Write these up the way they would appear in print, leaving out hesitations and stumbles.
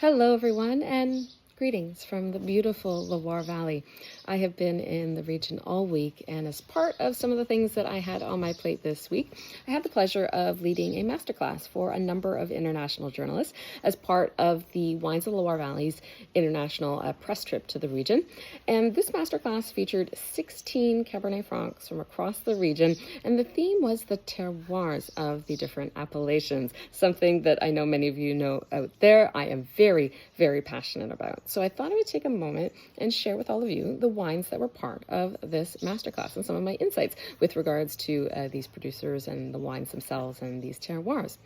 Hello everyone and greetings from the beautiful Loire Valley. I have been in the region all week, and as part of some of the things that I had on my plate this week, I had the pleasure of leading a masterclass for a number of international journalists as part of the Wines of the Loire Valley's international press trip to the region. And this masterclass featured 16 Cabernet Francs from across the region, and the theme was the terroirs of the different appellations, something that I know many of you know out there I am very, very passionate about. So I thought I would take a moment and share with all of you the wines that were part of this masterclass and some of my insights with regards to these producers and the wines themselves and these terroirs.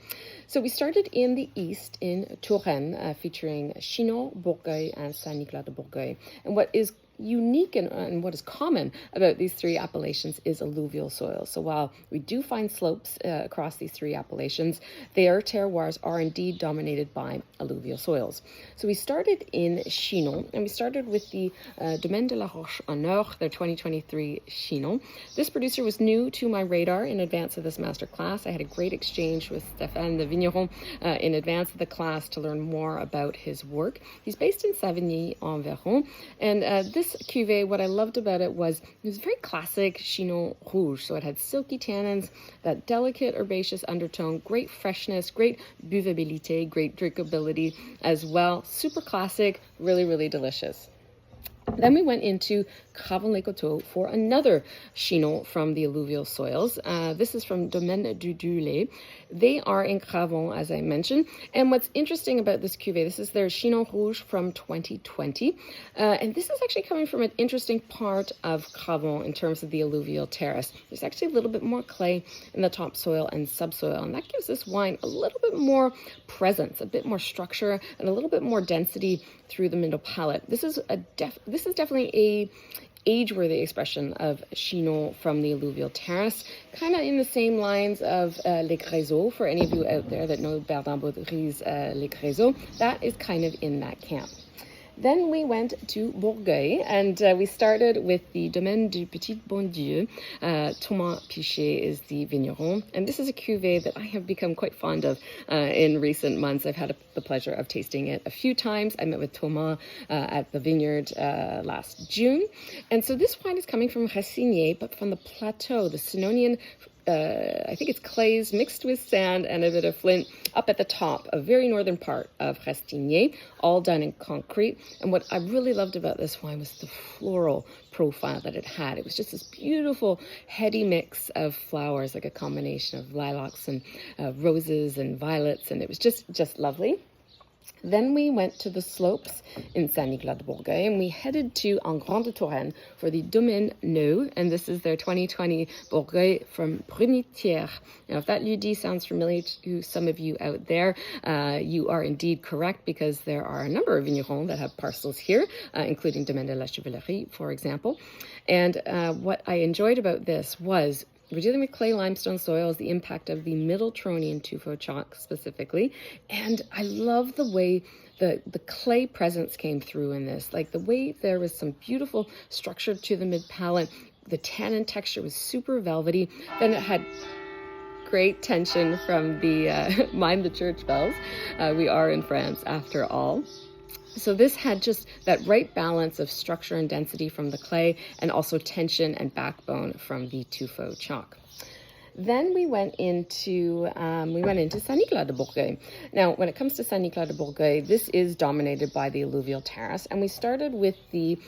So we started in the east in Touraine, featuring Chinon, Bourgueil, and Saint-Nicolas-de-Bourgueil. And what is unique and what is common about these three appellations is alluvial soil. So while we do find slopes across these three appellations, their terroirs are indeed dominated by alluvial soils. So we started in Chinon, and we started with the Domaine de la Roche-Honneur, their 2023 Chinon. This producer was new to my radar in advance of this master class. I had a great exchange with Stéphane the Vigneron in advance of the class to learn more about his work. He's based in Savigny-en-Véron, and this cuvée, what I loved about it was very classic Chinon Rouge. So it had silky tannins, that delicate herbaceous undertone, great freshness, great buvabilité, great drinkability as well. Super classic, really, really delicious. Then we went into Cravant-les-Coteaux for another Chinon from the alluvial soils. This is from Domaine du Doulaye. They are in Cravant, as I mentioned. And what's interesting about this cuvée, this is their Chinon Rouge from 2020. And this is actually coming from an interesting part of Cravant in terms of the alluvial terrace. There's actually a little bit more clay in the topsoil and subsoil. And that gives this wine a little bit more presence, a bit more structure, and a little bit more density through the middle palate. This is definitely a age-worthy expression of Chinon from the alluvial terrace, kind of in the same lines of Les Crézeaux. For any of you out there that know Berdin-Baudry's Les Crézeaux, that is kind of in that camp. Then we went to Bourgueil, and we started with the Domaine du Petit Bondieu. Thomas Pichet is the vigneron, and this is a cuvée that I have become quite fond of in recent months. I've had the pleasure of tasting it a few times. I met with Thomas at the vineyard last June, and so this wine is coming from Rassigné, but from the plateau, the Sinonian I think it's clays mixed with sand and a bit of flint up at the top, a very northern part of Rastigné, all done in concrete. And what I really loved about this wine was the floral profile that it had. It was just this beautiful, heady mix of flowers, like a combination of lilacs and roses and violets, and it was just lovely. Then we went to the slopes in Saint-Nicolas-de-Bourgueil, and we headed to En Grande Touraine for the Domaine Neu, and this is their 2020 Bourgueil from Brunetière. Now, if that lieu-dit sounds familiar to some of you out there, you are indeed correct, because there are a number of vignerons that have parcels here, including Domaine de la Chevalerie, for example. And what I enjoyed about this was we're dealing with clay limestone soils, the impact of the Middle Tronian tuffeau chalk specifically. And I love the way the clay presence came through in this. Like the way there was some beautiful structure to the mid-palate. The tannin texture was super velvety. Then it had great tension from the mind the church bells. We are in France after all. So this had just that right balance of structure and density from the clay, and also tension and backbone from the tuffeau chalk. Then we went into Saint-Nicolas-de-Bourgueil. Now, when it comes to Saint-Nicolas-de-Bourgueil, this is dominated by the alluvial terrace, and we started with the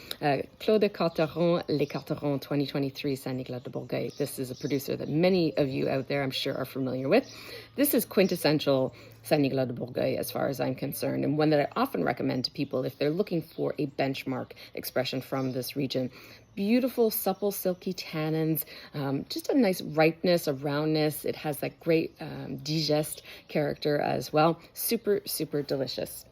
Clos de Carteron, Les Carterons 2023 Saint-Nicolas-de-Bourgueil. This is a producer that many of you out there, I'm sure, are familiar with. This is quintessential Saint-Nicolas-de-Bourgueil as far as I'm concerned, and one that I often recommend to people if they're looking for a benchmark expression from this region. Beautiful, supple, silky tannins, just a nice ripeness, a roundness. It has that great digest character as well. Super, super delicious.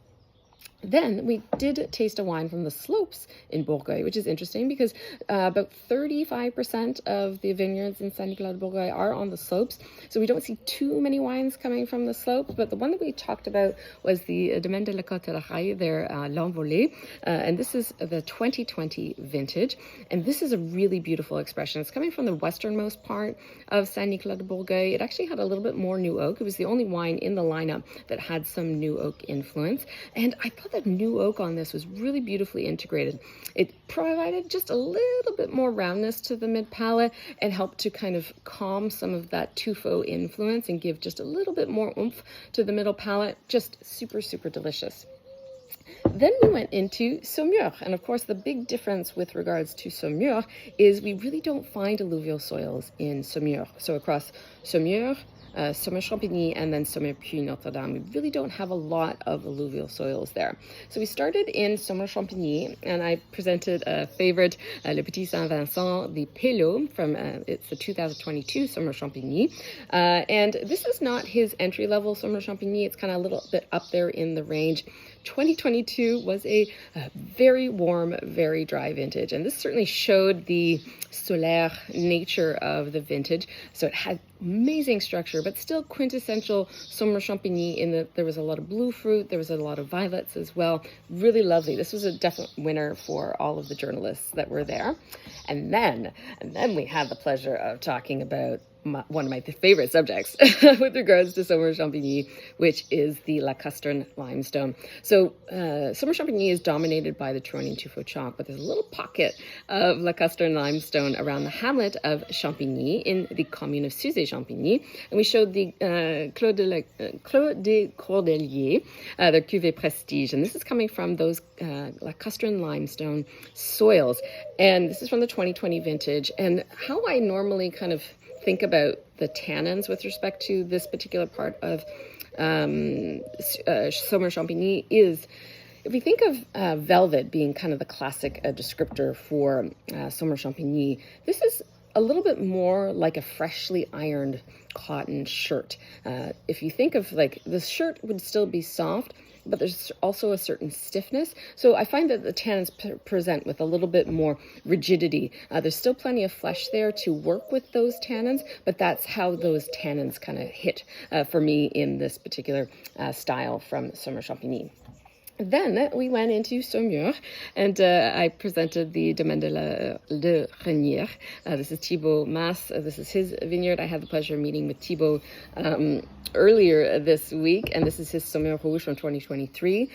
Then we did taste a wine from the slopes in Bourgueil, which is interesting because about 35% of the vineyards in Saint-Nicolas-de-Bourgueil are on the slopes. So we don't see too many wines coming from the slopes, but the one that we talked about was the Domaine de la Côte their L'Envolée, and this is the 2020 vintage. And this is a really beautiful expression. It's coming from the westernmost part of Saint-Nicolas-de-Bourgueil. It actually had a little bit more new oak. It was the only wine in the lineup that had some new oak influence. And I thought the new oak on this was really beautifully integrated. It provided just a little bit more roundness to the mid palate and helped to kind of calm some of that tuffeau influence and give just a little bit more oomph to the middle palate. Just super, super delicious. Then we went into Saumur, and of course the big difference with regards to Saumur is we really don't find alluvial soils in Saumur. So across Saumur, Saumur-Champigny, and then Saumur Puy-Notre-Dame, we really don't have a lot of alluvial soils there. So we started in Saumur-Champigny, and I presented a favorite, Le Petit Saint-Vincent, the Pelot, from it's the 2022 Saumur-Champigny. And this is not his entry-level Saumur-Champigny. It's kind of a little bit up there in the range. 2022 was a very warm, very dry vintage, and this certainly showed the solaire nature of the vintage. So it had amazing structure, but still quintessential Saumur-Champigny in that there was a lot of blue fruit, there was a lot of violets as well. Really lovely. This was a definite winner for all of the journalists that were there. And then we had the pleasure of talking about one of my favorite subjects with regards to Saumur-Champigny, which is the Lacustrine limestone. So Saumur-Champigny is dominated by the Turonian tuffeau chalk, but there's a little pocket of Lacustrine limestone around the hamlet of Champigny in the commune of Suzé-Champigny. And we showed the Clos des Cordeliers, their Cuvée Prestige. And this is coming from those Lacustrine limestone soils. And this is from the 2020 vintage. And how I normally kind of think about the tannins with respect to this particular part of Saumur-Champigny is, if we think of velvet being kind of the classic descriptor for Saumur-Champigny, this is a little bit more like a freshly ironed cotton shirt. If you think of like the shirt would still be soft, but there's also a certain stiffness. So I find that the tannins present with a little bit more rigidity. There's still plenty of flesh there to work with those tannins, but that's how those tannins kind of hit for me in this particular style from Saumur-Champigny. Then we went into Saumur, and I presented the Domaine de la Renière. This is Thibaut Mas. This is his vineyard. I had the pleasure of meeting with Thibaut earlier this week, and this is his Saumur Rouge from 2023.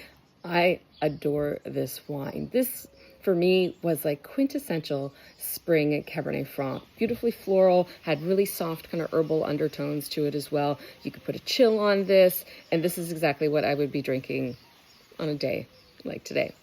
I adore this wine. This, for me, was like quintessential spring Cabernet Franc. Beautifully floral, had really soft kind of herbal undertones to it as well. You could put a chill on this, and this is exactly what I would be drinking on a day like today.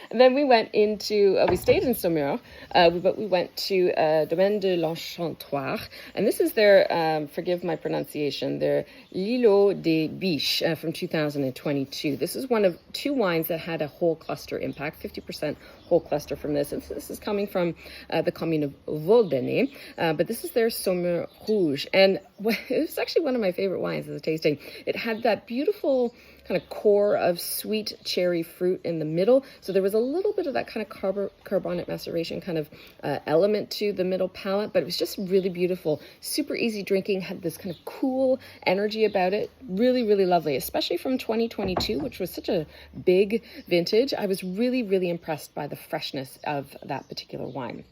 And then we went into, we stayed in Saumur, but we went to Domaine de l'Enchantoire. And this is their, forgive my pronunciation, their L'Îlot des Biches from 2022. This is one of two wines that had a whole cluster impact, 50% whole cluster from this. And this is coming from the commune of Volbenay, but this is their Saumur Rouge. And it was actually one of my favorite wines as a tasting. It had that beautiful kind of core of sweet cherry fruit in the middle. So there was a little bit of that kind of carbonic maceration kind of element to the middle palate, but it was just really beautiful. Super easy drinking, had this kind of cool energy about it. Really, really lovely, especially from 2022, which was such a big vintage. I was really, really impressed by the freshness of that particular wine.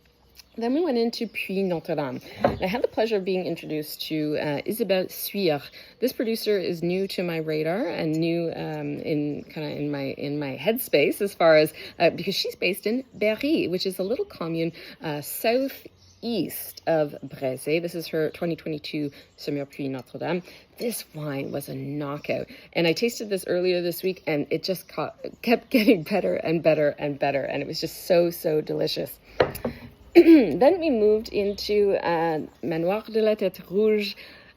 Then we went into Puy-Notre-Dame. I had the pleasure of being introduced to Isabelle Suire. This producer is new to my radar and new in my headspace as far as because she's based in Berry, which is a little commune southeast of Brezé. This is her 2022 Saumur Puy-Notre-Dame. This wine was a knockout, and I tasted this earlier this week, and it just kept getting better and better and better, and it was just so delicious. Then we moved into Manoir de la Tête Rouge.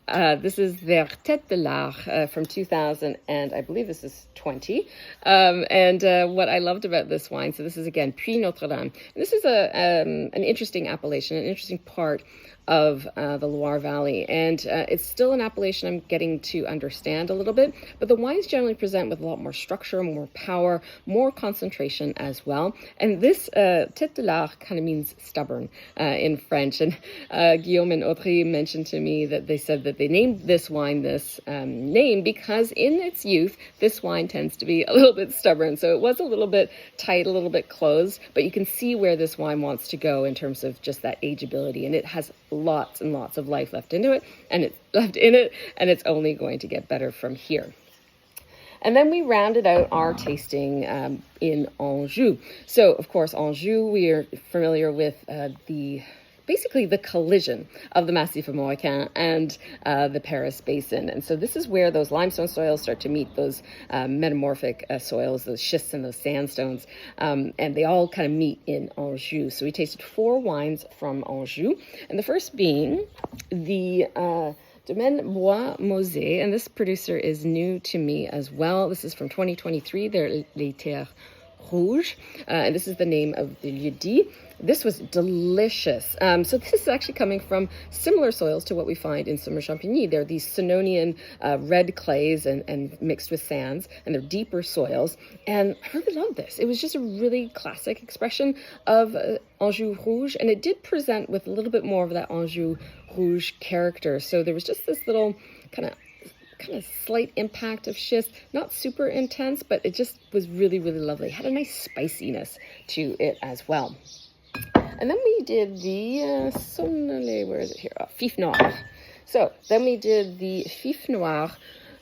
This is their Tête de l'Art from 2000, and I believe this is 20. And what I loved about this wine, so this is again Puy-Notre-Dame. This is an interesting appellation, an interesting part of the Loire Valley, and it's still an appellation I'm getting to understand a little bit, but the wines generally present with a lot more structure, more power, more concentration as well. And this Tête de l'Art kind of means stubborn in French, and Guillaume and Audrey mentioned to me that they said that they named this wine this name because in its youth this wine tends to be a little bit stubborn, so it was a little bit tight, a little bit closed, but you can see where this wine wants to go in terms of just that ageability, and it has lots and lots of life left in it, and it's only going to get better from here. And then we rounded out our tasting in Anjou. So, of course, Anjou, we are familiar with basically the collision of the Massif Marocain and the Paris Basin. And so this is where those limestone soils start to meet those metamorphic soils, those schists and those sandstones, and they all kind of meet in Anjou. So we tasted 4 wines from Anjou, and the first being the Domaine Bois Mosé, and this producer is new to me as well. This is from 2023, they're Les Terroirs Rouge, and this is the name of the lieu-dit. This was delicious. So this is actually coming from similar soils to what we find in Saumur-Champigny. They're these Sinonian red clays and mixed with sands, and they're deeper soils. And I really love this. It was just a really classic expression of Anjou Rouge, and it did present with a little bit more of that Anjou Rouge character. So there was just this little kind of slight impact of schist, not super intense, but it just was really, really lovely. It had a nice spiciness to it as well. And then we did the where is it here? Oh, Fif Noir. So then we did the Fif Noir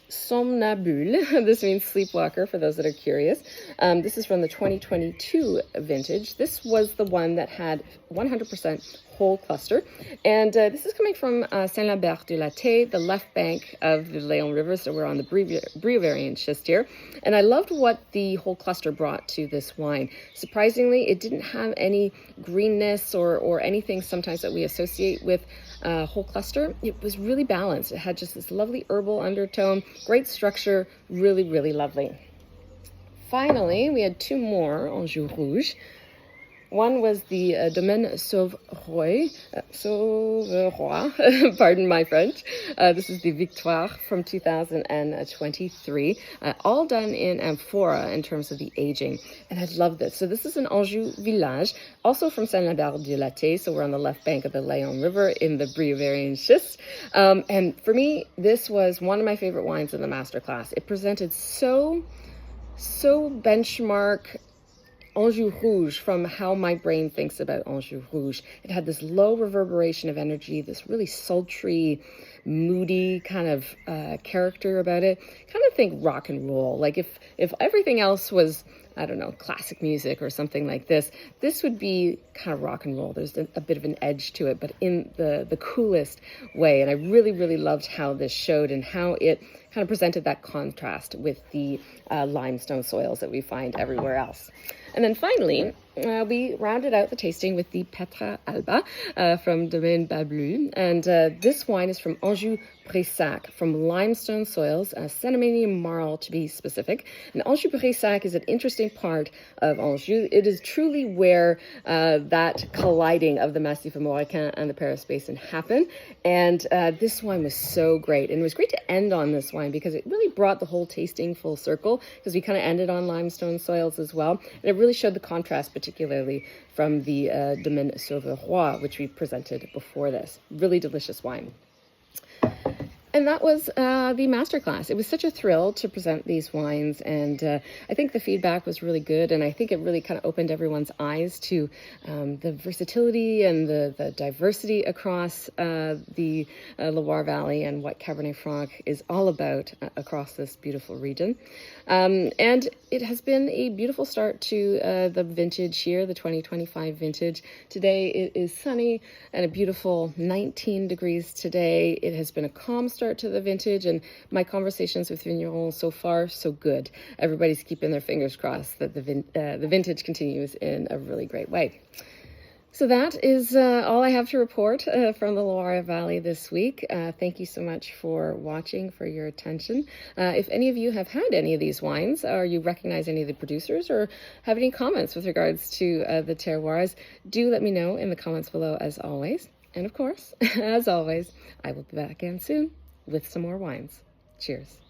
Somnambule. This means sleepwalker for those that are curious. This is from the 2022 vintage. This was the one that had 100% whole cluster. And this is coming from Saint-Lambert-du-Latte, the left bank of the Léon River. So we're on the Breuvarian schist here. And I loved what the whole cluster brought to this wine. Surprisingly, it didn't have any greenness or anything sometimes that we associate with whole cluster. It was really balanced. It had just this lovely herbal undertone, great structure, really, really lovely. Finally, we had 2 more Anjou Rouge. One was the Domaine Sauvroy, pardon my French. This is the Victoire from 2023, all done in amphora in terms of the aging. And I love this. So this is an Anjou village, also from Saint-Lambert-du-Latte. So we're on the left bank of the Léon River in the Breuvarian schist. And for me, this was one of my favorite wines in the masterclass. It presented so benchmark Anjou Rouge from how my brain thinks about Anjou Rouge. It had this low reverberation of energy, this really sultry, moody kind of character about it. Kind of think rock and roll. Like if everything else was, I don't know, classic music or something like this, this would be kind of rock and roll. There's a bit of an edge to it, but in the coolest way. And I really, really loved how this showed and how it kind of presented that contrast with the limestone soils that we find everywhere else. And then finally, we rounded out the tasting with the Petra Alba from Domaine Bablu. And this wine is from Anjou-Brissac, from limestone soils, Cenomanian marl to be specific. And Anjou-Brissac is an interesting part of Anjou. It is truly where that colliding of the Massif Marocain and the Paris Basin happened. And this wine was so great. And it was great to end on this wine because it really brought the whole tasting full circle, because we kind of ended on limestone soils as well. And it really showed the contrast, particularly from the Domaine Sauvroy, which we presented before this. Really delicious wine. And that was the masterclass. It was such a thrill to present these wines, and I think the feedback was really good, and I think it really kind of opened everyone's eyes to the versatility and the diversity across the Loire Valley and what Cabernet Franc is all about across this beautiful region. And it has been a beautiful start to the vintage here, the 2025 vintage. Today it is sunny and a beautiful 19 degrees today. It has been a calm start to the vintage, and my conversations with vignerons so far, so good. Everybody's keeping their fingers crossed that the vintage continues in a really great way. So that is all I have to report from the Loire Valley this week. Thank you so much for watching, for your attention. If any of you have had any of these wines, or you recognize any of the producers, or have any comments with regards to the terroirs, do let me know in the comments below as always. And of course, as always, I will be back again soon with some more wines. Cheers.